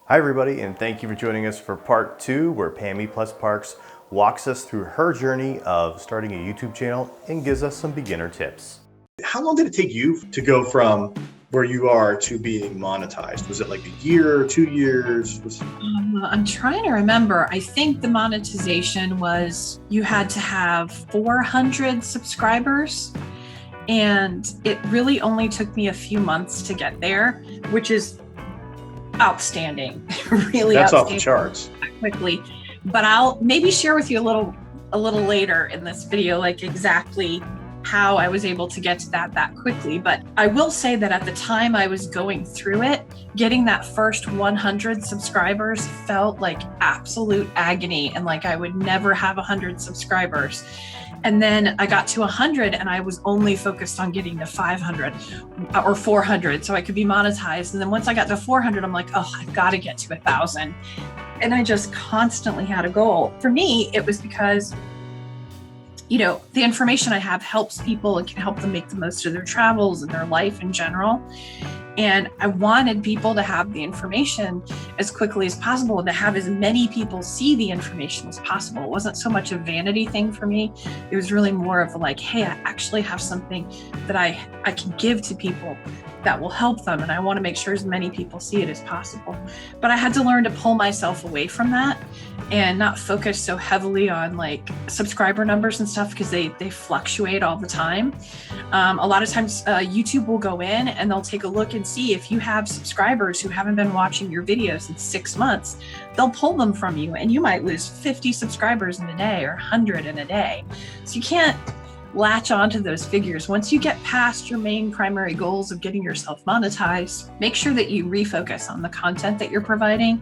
Hi everybody, and thank you for joining us for part 2 where Pammie Plus Parks walks us through her journey of starting a YouTube channel and gives us some beginner tips. How long did it take you to go from where you are to being monetized? Was it like a year, 2 years? I'm trying to remember. I think the monetization was you had to have 400 subscribers, and it really only took me a few months to get there, which is outstanding. Really That's outstanding. off the charts. Quickly, but I'll maybe share with you a little later in this video, like exactly how I was able to get to that quickly. But I will say that at the time I was going through it, getting that first 100 subscribers felt like absolute agony, and like I would never have 100 subscribers. And then I got to 100 and I was only focused on getting to 500 or 400 so I could be monetized. And then once I got to 400, I'm like, oh, I've got to get to 1,000. And I just constantly had a goal. For me, it was because, you know, the information I have helps people. It can help them make the most of their travels and their life in general. And I wanted people to have the information as quickly as possible and to have as many people see the information as possible. It wasn't so much a vanity thing for me. It was really more of like, hey, I actually have something that I can give to people that will help them. And I want to make sure as many people see it as possible. But I had to learn to pull myself away from that and not focus so heavily on like subscriber numbers and stuff, because they fluctuate all the time. A lot of times YouTube will go in and they'll take a look and see if you have subscribers who haven't been watching your videos in 6 months. They'll pull them from you and you might lose 50 subscribers in a day or 100 in a day. So you can't latch onto those figures. Once you get past your main primary goals of getting yourself monetized, make sure that you refocus on the content that you're providing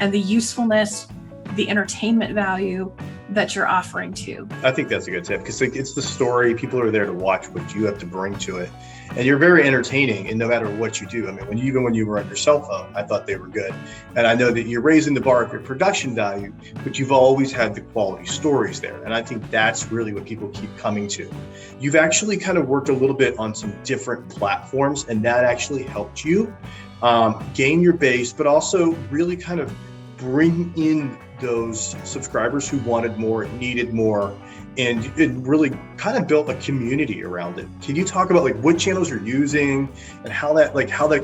and the usefulness, the entertainment value that you're offering to. I think that's a good tip, because it's the story. People are there to watch what you have to bring to it. And you're very entertaining, and no matter what you do. I mean, even when you were on your cell phone, I thought they were good. And I know that you're raising the bar of your production value, but you've always had the quality stories there. And I think that's really what people keep coming to. You've actually kind of worked a little bit on some different platforms, and that actually helped you gain your base, but also really kind of bring in those subscribers who wanted more, needed more, and it really kind of built a community around it. Can you talk about like what channels you're using and how that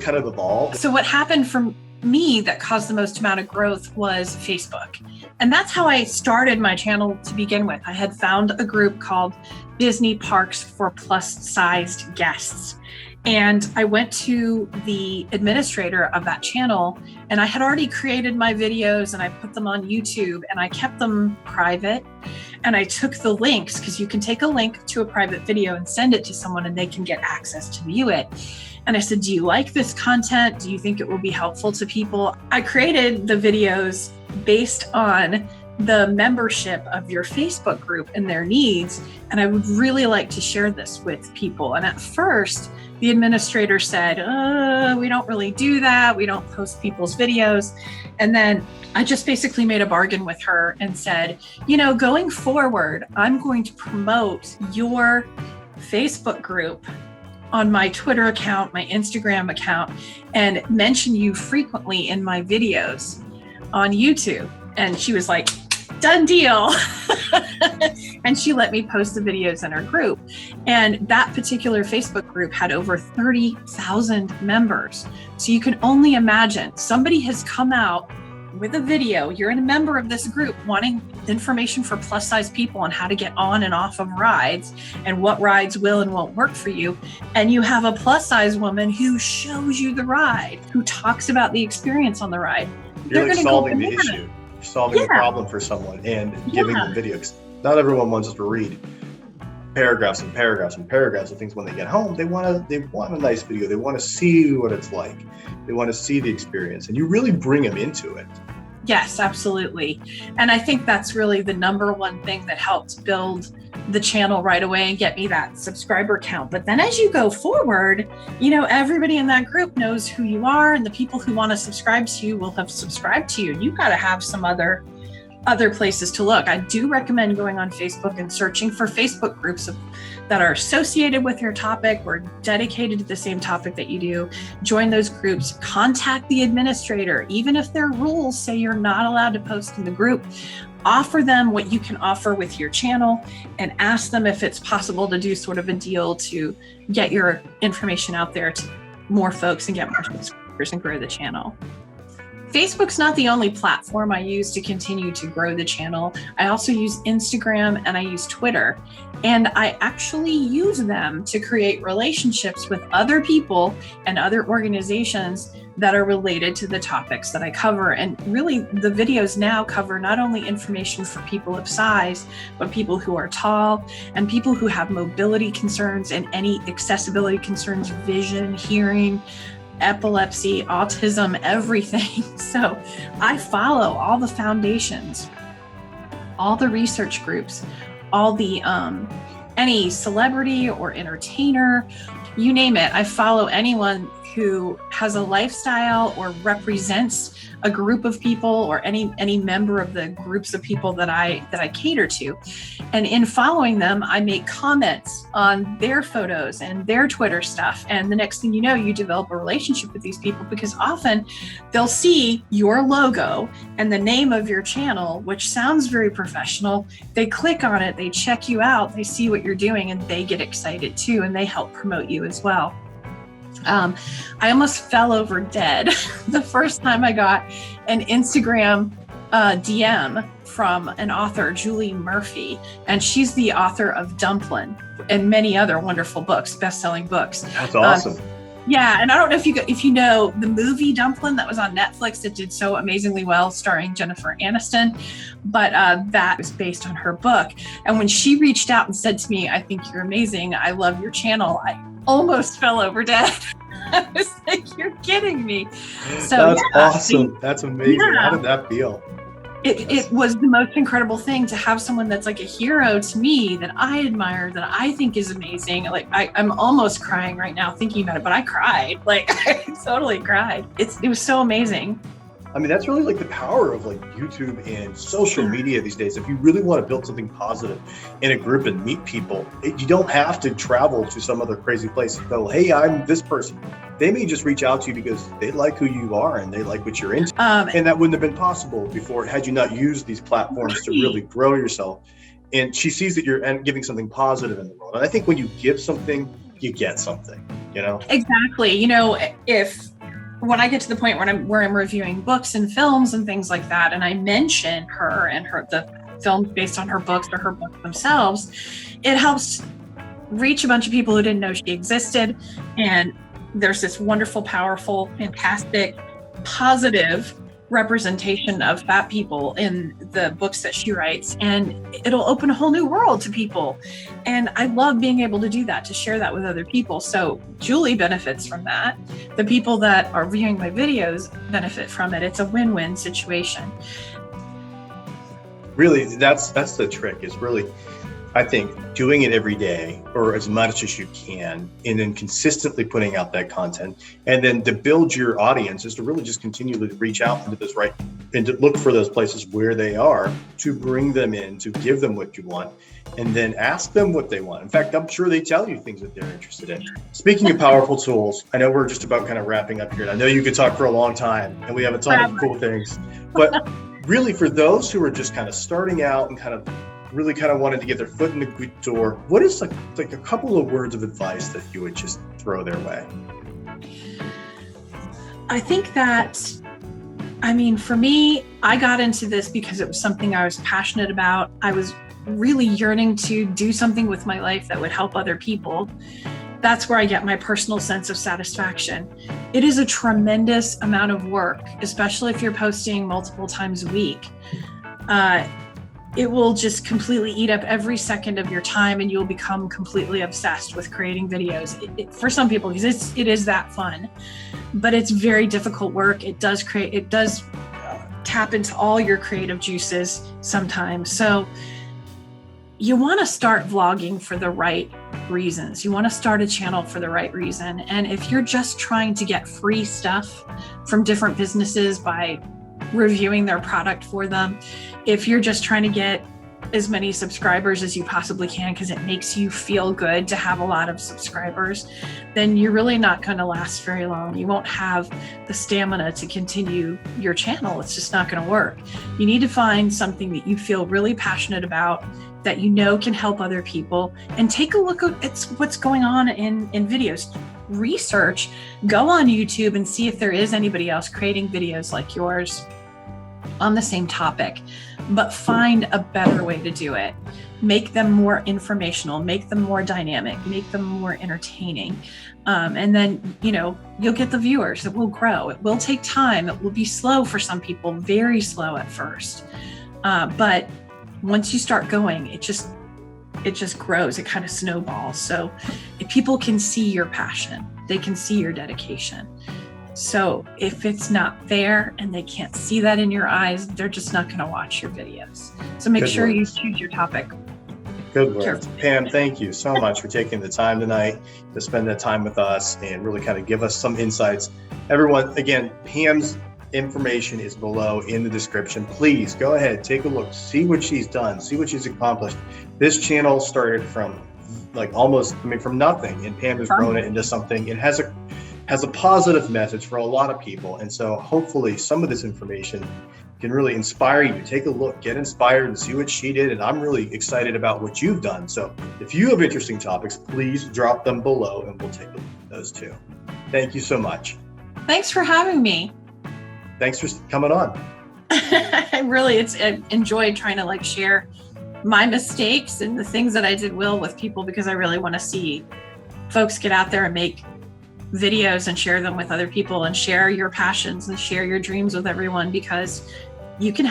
kind of evolved? So what happened for me that caused the most amount of growth was Facebook. And that's how I started my channel to begin with. I had found a group called Pammie Parks for plus-sized guests. And I went to the administrator of that channel, and I had already created my videos and I put them on YouTube, and I kept them private. And I took the links, because you can take a link to a private video and send it to someone and they can get access to view it. And I said, do you like this content? Do you think it will be helpful to people? I created the videos based on the membership of your Facebook group and their needs. And I would really like to share this with people. And at first, the administrator said, we don't really do that. We don't post people's videos. And then I just basically made a bargain with her and said, you know, going forward, I'm going to promote your Facebook group on my Twitter account, my Instagram account, and mention you frequently in my videos on YouTube. And she was like, done deal. And she let me post the videos in her group. And that particular Facebook group had over 30,000 members. So you can only imagine, somebody has come out with a video. You're a member of this group wanting information for plus size people on how to get on and off of rides and what rides will and won't work for you. And you have a plus size woman who shows you the ride, who talks about the experience on the ride. You're like solving the issue. You're solving the problem for someone and giving them videos. Not everyone wants us to read paragraphs and paragraphs and paragraphs of things when they get home. They want a nice video. They want to see what it's like. They want to see the experience, and you really bring them into it. Yes, absolutely. And I think that's really the number one thing that helped build the channel right away and get me that subscriber count. But then as you go forward, you know, everybody in that group knows who you are, and the people who want to subscribe to you will have subscribed to you. You've got to have some other other places to look. I do recommend going on Facebook and searching for Facebook groups that are associated with your topic or dedicated to the same topic that you do. Join those groups, contact the administrator, even if their rules say you're not allowed to post in the group. Offer them what you can offer with your channel and ask them if it's possible to do sort of a deal to get your information out there to more folks and get more subscribers and grow the channel. Facebook's not the only platform I use to continue to grow the channel. I also use Instagram and I use Twitter. And I actually use them to create relationships with other people and other organizations that are related to the topics that I cover. And really, the videos now cover not only information for people of size, but people who are tall and people who have mobility concerns and any accessibility concerns, vision, hearing, epilepsy, autism, everything. So I follow all the foundations, all the research groups, all the any celebrity or entertainer, you name it. I follow anyone who has a lifestyle or represents a group of people or any member of the groups of people that I cater to. And in following them, I make comments on their photos and their Twitter stuff. And the next thing you know, you develop a relationship with these people because often they'll see your logo and the name of your channel, which sounds very professional. They click on it, they check you out, they see what you're doing, and they get excited too, and they help promote you as well. I almost fell over dead the first time I got an Instagram DM from an author, Julie Murphy, and she's the author of Dumplin' and many other wonderful books, best-selling books. That's awesome. Yeah, and I don't know if you know the movie Dumplin' that was on Netflix that did so amazingly well, starring Jennifer Aniston, but that was based on her book. And when she reached out and said to me, "I think you're amazing. I love your channel," I almost fell over dead. I was like, "You're kidding me." So that's awesome. That's amazing. Yeah. How did that feel? It was the most incredible thing to have someone that's like a hero to me that I admire, that I think is amazing. Like I'm almost crying right now thinking about it, but I cried. Like I totally cried. It was so amazing. I mean, that's really like the power of like YouTube and social media these days. If you really want to build something positive in a group and meet people, you don't have to travel to some other crazy place and go, "Hey, I'm this person." They may just reach out to you because they like who you are and they like what you're into. And that wouldn't have been possible before had you not used these platforms to really grow yourself. And she sees that you're giving something positive in the world. And I think when you give something, you get something, you know? Exactly. You know, when I get to the point where I'm reviewing books and films and things like that, and I mention her and the films based on her books or her books themselves, it helps reach a bunch of people who didn't know she existed. And there's this wonderful, powerful, fantastic, positive representation of fat people in the books that she writes, and it'll open a whole new world to people. And I love being able to do that, to share that with other people. So Julie benefits from that. The people that are viewing my videos benefit from it. It's a win-win situation. Really, that's the trick, is really, I think, doing it every day or as much as you can, and then consistently putting out that content. And then to build your audience is to really just continue to reach out into this and to look for those places where they are, to bring them in, to give them what you want, and then ask them what they want. In fact, I'm sure they tell you things that they're interested in. Speaking of powerful tools, I know we're just about kind of wrapping up here, and I know you could talk for a long time, and we have a ton of cool things. But really, for those who are just kind of starting out and kind of wanted to get their foot in the door, what is like a couple of words of advice that you would just throw their way? I think that, for me, I got into this because it was something I was passionate about. I was really yearning to do something with my life that would help other people. That's where I get my personal sense of satisfaction. It is a tremendous amount of work, especially if you're posting multiple times a week. It will just completely eat up every second of your time, and you'll become completely obsessed with creating videos. For some people, because it is that fun, but it's very difficult work. It does tap into all your creative juices sometimes. So you want to start vlogging for the right reasons. You want to start a channel for the right reason. And if you're just trying to get free stuff from different businesses by reviewing their product for them. If you're just trying to get as many subscribers as you possibly can because it makes you feel good to have a lot of subscribers, then you're really not going to last very long. You won't have the stamina to continue your channel. It's just not going to work. You need to find something that you feel really passionate about, that you know can help other people, and take a look at what's going on in videos. Research, go on YouTube and see if there is anybody else creating videos like yours on the same topic, but find a better way to do it. Make them more informational, make them more dynamic, make them more entertaining. And then, you'll get the viewers. It will grow. It will take time. It will be slow for some people, very slow at first. But once you start going, it just grows. It kind of snowballs. So if people can see your passion, they can see your dedication. So if it's not there and they can't see that in your eyes, they're just not going to watch your videos. So make sure you choose your topic. Good work. Pam, thank you so much for taking the time tonight to spend that time with us and really kind of give us some insights. Everyone, again, Pam's information is below in the description. Please go ahead, take a look, see what she's done, see what she's accomplished. This channel started from from nothing, and Pam has grown it into something. It has a positive message for a lot of people. And so hopefully some of this information can really inspire you. Take a look, get inspired, and see what she did. And I'm really excited about what you've done. So if you have interesting topics, please drop them below and we'll take a look at those too. Thank you so much. Thanks for having me. Thanks for coming on. I enjoyed trying to share my mistakes and the things that I did well with people, because I really want to see folks get out there and make videos and share them with other people and share your passions and share your dreams with everyone, because you can help